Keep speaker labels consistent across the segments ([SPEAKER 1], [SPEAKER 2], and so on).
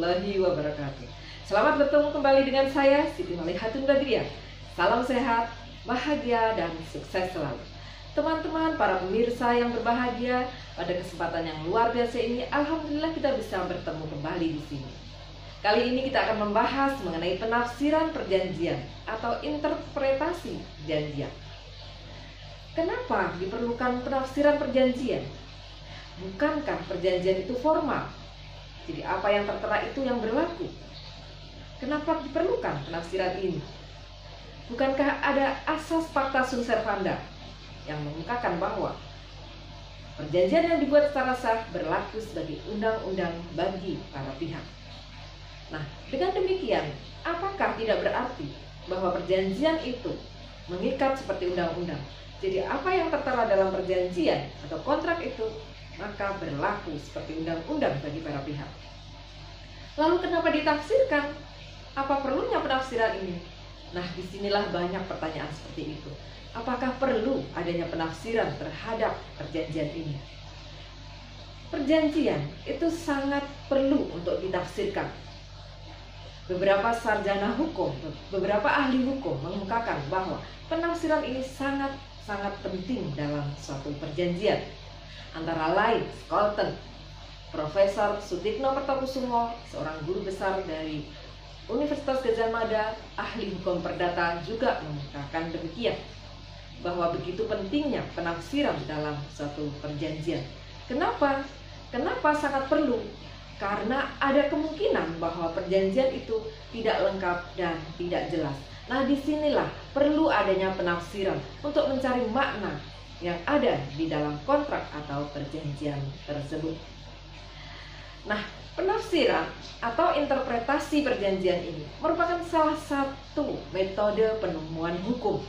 [SPEAKER 1] warahmatullahi wabarakatuh. Selamat bertemu kembali dengan saya, Siti Malihatun Badriah. Salam sehat, bahagia, dan sukses selalu. Teman-teman, para pemirsa yang berbahagia, pada kesempatan yang luar biasa ini, alhamdulillah kita bisa bertemu kembali di sini. Kali ini kita akan membahas mengenai penafsiran perjanjian atau interpretasi perjanjian. Kenapa diperlukan penafsiran perjanjian? Bukankah perjanjian itu formal? Jadi apa yang tertera itu yang berlaku? Kenapa diperlukan penafsiran ini? Bukankah ada asas pacta sunt servanda yang mengungkapkan bahwa perjanjian yang dibuat secara sah berlaku sebagai undang-undang bagi para pihak. Nah, dengan demikian, apakah tidak berarti bahwa perjanjian itu mengikat seperti undang-undang? Jadi apa yang tertera dalam perjanjian atau kontrak itu maka berlaku seperti undang-undang bagi para pihak. Lalu kenapa ditafsirkan? Apa perlunya penafsiran ini? Nah, disinilah banyak pertanyaan seperti itu. Apakah perlu adanya penafsiran terhadap perjanjian ini? Perjanjian itu sangat perlu untuk ditafsirkan. Beberapa sarjana hukum, beberapa ahli hukum mengungkapkan bahwa penafsiran ini sangat penting dalam suatu perjanjian. Antara lain, Scholten, Profesor Sutikno Pertokusumo, seorang guru besar dari Universitas Gadjah Mada, ahli hukum perdata, juga mengungkapkan demikian, bahwa begitu pentingnya penafsiran dalam suatu perjanjian. Kenapa? Kenapa sangat perlu? Karena ada kemungkinan bahwa perjanjian itu tidak lengkap dan tidak jelas. Nah, disinilah perlu adanya penafsiran untuk mencari makna yang ada di dalam kontrak atau perjanjian tersebut. Nah, penafsiran atau interpretasi perjanjian ini merupakan salah satu metode penemuan hukum,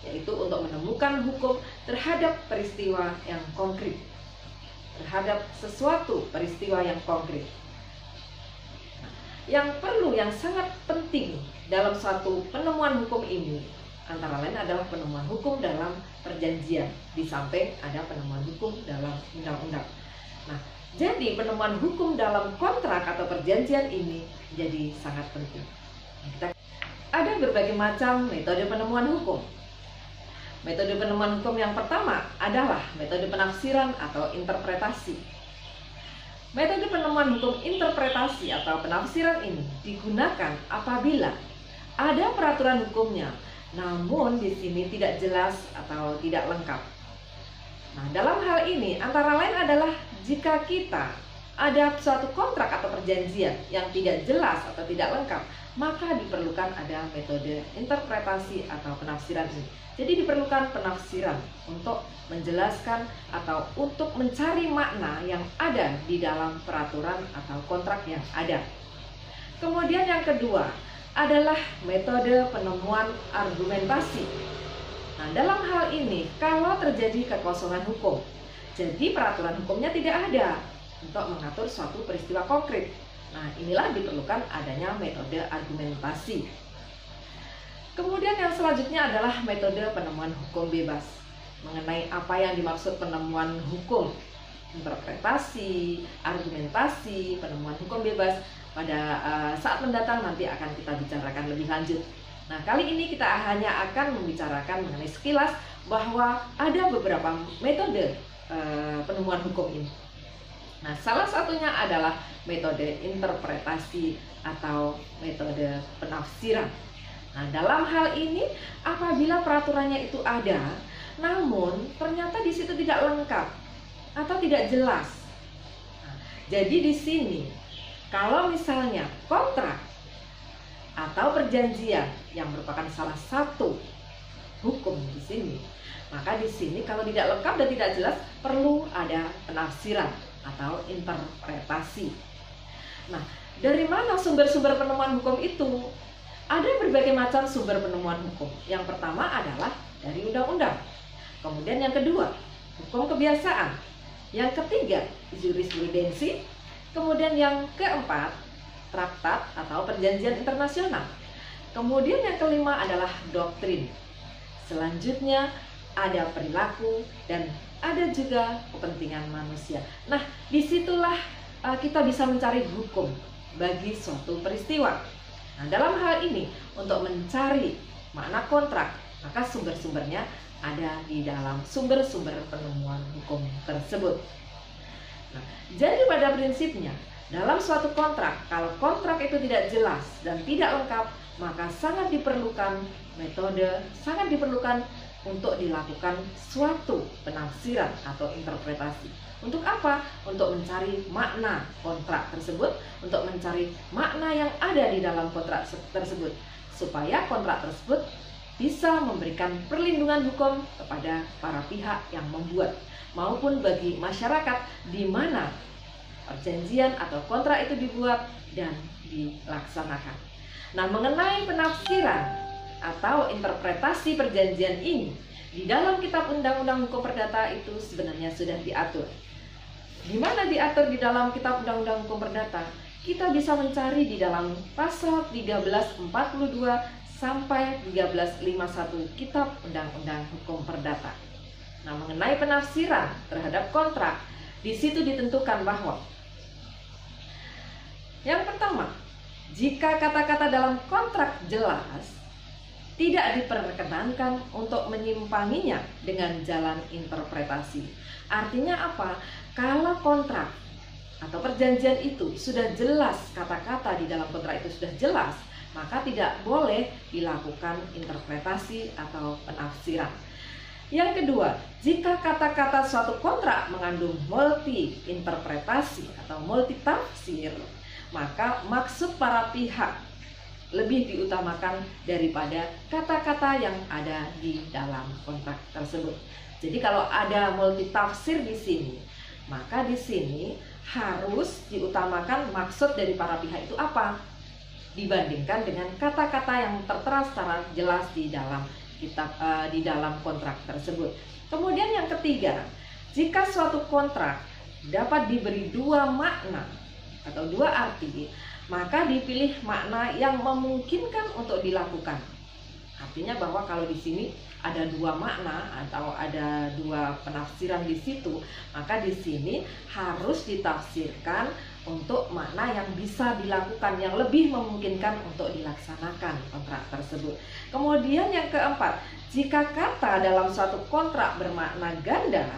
[SPEAKER 1] yaitu untuk menemukan hukum terhadap peristiwa yang konkret, terhadap sesuatu peristiwa yang konkret. Yang sangat penting dalam suatu penemuan hukum ini antara lain adalah penemuan hukum dalam perjanjian, di samping ada penemuan hukum dalam undang-undang. Nah, jadi penemuan hukum dalam kontrak atau perjanjian ini jadi sangat penting. Ada berbagai macam metode penemuan hukum. Metode penemuan hukum yang pertama adalah metode penafsiran atau interpretasi. Metode penemuan hukum interpretasi atau penafsiran ini digunakan apabila ada peraturan hukumnya, namun di sini tidak jelas atau tidak lengkap. Nah, dalam hal ini antara lain adalah jika kita ada suatu kontrak atau perjanjian yang tidak jelas atau tidak lengkap, maka diperlukan ada metode interpretasi atau penafsiran ini. Jadi diperlukan penafsiran untuk menjelaskan atau untuk mencari makna yang ada di dalam peraturan atau kontrak yang ada. Kemudian yang kedua adalah metode penemuan argumentasi. Nah, dalam hal ini kalau terjadi kekosongan hukum, jadi peraturan hukumnya tidak ada untuk mengatur suatu peristiwa konkret. Nah, inilah diperlukan adanya metode argumentasi. Kemudian yang selanjutnya adalah metode penemuan hukum bebas. Mengenai apa yang dimaksud penemuan hukum, interpretasi, argumentasi, penemuan hukum bebas, pada saat mendatang nanti akan kita bicarakan lebih lanjut. Nah, kali ini kita hanya akan membicarakan mengenai sekilas bahwa ada beberapa metode penemuan hukum ini. Nah, salah satunya adalah metode interpretasi atau metode penafsiran. Nah, dalam hal ini apabila peraturannya itu ada, namun ternyata di situ tidak lengkap atau tidak jelas. Nah, jadi di sini kalau misalnya kontrak atau perjanjian yang merupakan salah satu hukum di sini, maka di sini kalau tidak lengkap dan tidak jelas perlu ada penafsiran atau interpretasi. Nah, dari mana sumber-sumber penemuan hukum itu? Ada berbagai macam sumber penemuan hukum. Yang pertama adalah dari undang-undang. Kemudian yang kedua, hukum kebiasaan. Yang ketiga, jurisprudensi. Kemudian yang keempat, traktat atau perjanjian internasional. Kemudian yang kelima adalah doktrin. Selanjutnya ada perilaku dan ada juga kepentingan manusia. Nah, disitulah kita bisa mencari hukum bagi suatu peristiwa. Nah, dalam hal ini untuk mencari makna kontrak, maka sumber-sumbernya ada di dalam sumber-sumber penemuan hukum tersebut. Nah, jadi pada prinsipnya dalam suatu kontrak, kalau kontrak itu tidak jelas dan tidak lengkap, maka sangat diperlukan metode, sangat diperlukan untuk dilakukan suatu penafsiran atau interpretasi. Untuk apa? Untuk mencari makna kontrak tersebut, untuk mencari makna yang ada di dalam kontrak tersebut, supaya kontrak tersebut bisa memberikan perlindungan hukum kepada para pihak yang membuat, maupun bagi masyarakat di mana perjanjian atau kontrak itu dibuat dan dilaksanakan. Nah, mengenai penafsiran atau interpretasi perjanjian ini di dalam Kitab Undang-Undang Hukum Perdata itu sebenarnya sudah diatur. Di mana diatur di dalam Kitab Undang-Undang Hukum Perdata? Kita bisa mencari di dalam pasal 1342 sampai 1351 Kitab Undang-Undang Hukum Perdata. Nah, mengenai penafsiran terhadap kontrak, di situ ditentukan bahwa yang pertama, jika kata-kata dalam kontrak jelas, tidak diperkenankan untuk menyimpanginya dengan jalan interpretasi. Artinya apa? Kalau kontrak atau perjanjian itu sudah jelas, kata-kata di dalam kontrak itu sudah jelas, maka tidak boleh dilakukan interpretasi atau penafsiran. Yang kedua, jika kata-kata suatu kontrak mengandung multi interpretasi atau multi tafsir, maka maksud para pihak lebih diutamakan daripada kata-kata yang ada di dalam kontrak tersebut. Jadi kalau ada multi tafsir di sini, maka di sini harus diutamakan maksud dari para pihak itu apa, dibandingkan dengan kata-kata yang tertera secara jelas di dalam di dalam kontrak tersebut. Kemudian yang ketiga, jika suatu kontrak dapat diberi dua makna atau dua arti, maka dipilih makna yang memungkinkan untuk dilakukan. Artinya bahwa kalau di sini ada dua makna atau ada dua penafsiran di situ, maka di sini harus ditafsirkan untuk makna yang bisa dilakukan, yang lebih memungkinkan untuk dilaksanakan kontrak tersebut. Kemudian yang keempat, jika kata dalam suatu kontrak bermakna ganda,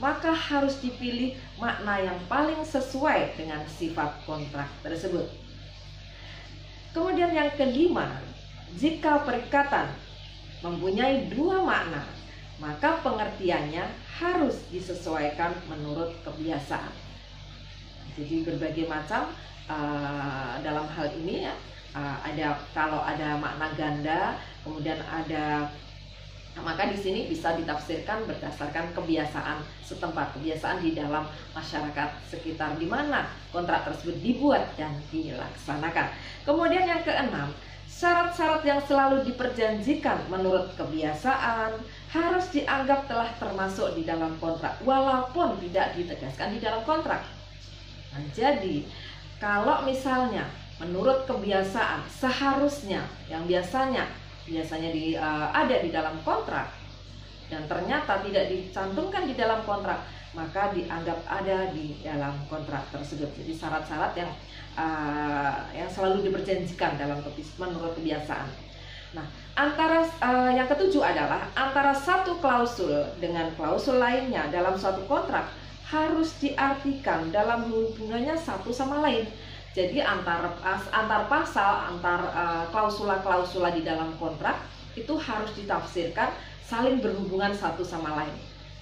[SPEAKER 1] maka harus dipilih makna yang paling sesuai dengan sifat kontrak tersebut. Kemudian yang kelima, jika perikatan mempunyai dua makna, maka pengertiannya harus disesuaikan menurut kebiasaan. Jadi berbagai macam dalam hal ini ya, kalau ada makna ganda, kemudian ada, maka di sini bisa ditafsirkan berdasarkan kebiasaan setempat, kebiasaan di dalam masyarakat sekitar di mana kontrak tersebut dibuat dan dilaksanakan. Kemudian yang keenam, syarat-syarat yang selalu diperjanjikan menurut kebiasaan harus dianggap telah termasuk di dalam kontrak walaupun tidak ditegaskan di dalam kontrak. Nah, jadi kalau misalnya menurut kebiasaan seharusnya yang biasanya ada di dalam kontrak dan ternyata tidak dicantumkan di dalam kontrak, maka dianggap ada di dalam kontrak tersebut. Jadi syarat-syarat yang selalu diperjanjikan dalam menurut kebiasaan. Nah, yang ketujuh adalah antara satu klausul dengan klausul lainnya dalam suatu kontrak harus diartikan dalam hubungannya satu sama lain. Jadi antar pasal, klausula-klausula di dalam kontrak itu harus ditafsirkan saling berhubungan satu sama lain.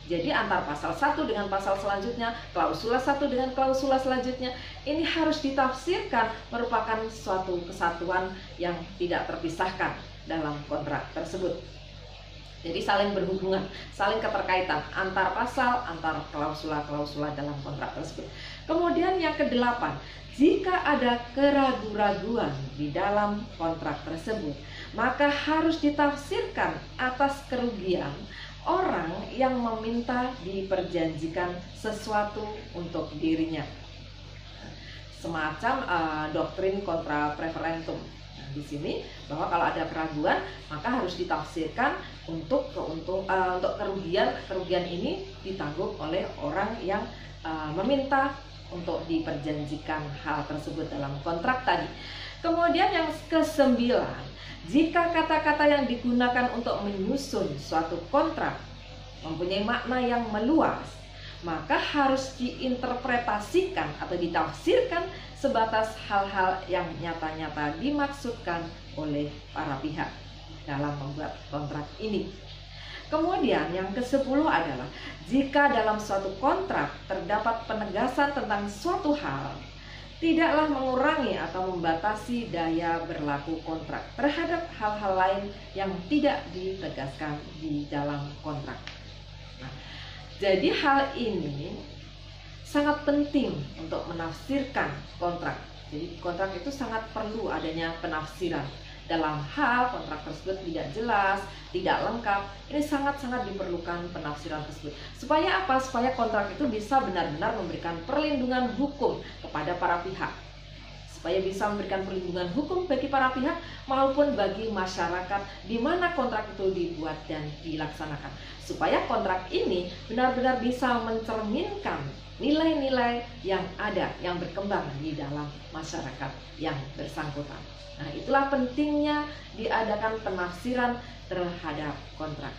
[SPEAKER 1] Jadi antar pasal satu dengan pasal selanjutnya, klausula satu dengan klausula selanjutnya, ini harus ditafsirkan merupakan suatu kesatuan yang tidak terpisahkan dalam kontrak tersebut. Jadi saling berhubungan, saling keterkaitan antar pasal, antar klausula-klausula dalam kontrak tersebut. Kemudian yang kedelapan, jika ada keraguan-raguan di dalam kontrak tersebut, maka harus ditafsirkan atas kerugian orang yang meminta diperjanjikan sesuatu untuk dirinya. Semacam doktrin kontra preferentum. Di sini bahwa kalau ada keraguan maka harus ditafsirkan untuk kerugian ini ditanggung oleh orang yang meminta untuk diperjanjikan hal tersebut dalam kontrak tadi. Kemudian yang kesembilan, jika kata-kata yang digunakan untuk menyusun suatu kontrak mempunyai makna yang meluas, maka harus diinterpretasikan atau ditafsirkan sebatas hal-hal yang nyata-nyata dimaksudkan oleh para pihak dalam membuat kontrak ini. Kemudian yang ke-10 adalah jika dalam suatu kontrak terdapat penegasan tentang suatu hal, tidaklah mengurangi atau membatasi daya berlaku kontrak terhadap hal-hal lain yang tidak ditegaskan di dalam kontrak. Nah, jadi hal ini sangat penting untuk menafsirkan kontrak. Jadi kontrak itu sangat perlu adanya penafsiran. Dalam hal kontrak tersebut tidak jelas, tidak lengkap, ini sangat-sangat diperlukan penafsiran tersebut. Supaya apa? Supaya kontrak itu bisa benar-benar memberikan perlindungan hukum kepada para pihak. Supaya bisa memberikan perlindungan hukum bagi para pihak maupun bagi masyarakat di mana kontrak itu dibuat dan dilaksanakan. Supaya kontrak ini benar-benar bisa mencerminkan nilai-nilai yang ada, yang berkembang di dalam masyarakat yang bersangkutan. Nah, itulah pentingnya diadakan penafsiran terhadap kontrak.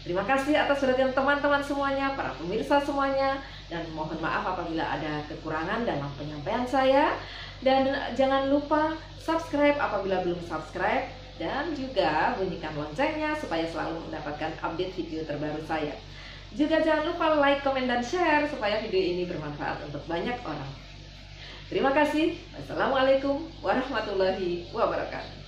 [SPEAKER 1] Terima kasih atas perhatian teman-teman semuanya, para pemirsa semuanya, dan mohon maaf apabila ada kekurangan dalam penyampaian saya. Dan jangan lupa subscribe apabila belum subscribe, dan juga bunyikan loncengnya supaya selalu mendapatkan update video terbaru saya. Juga jangan lupa like, komen, dan share supaya video ini bermanfaat untuk banyak orang. Terima kasih. Wassalamualaikum warahmatullahi wabarakatuh.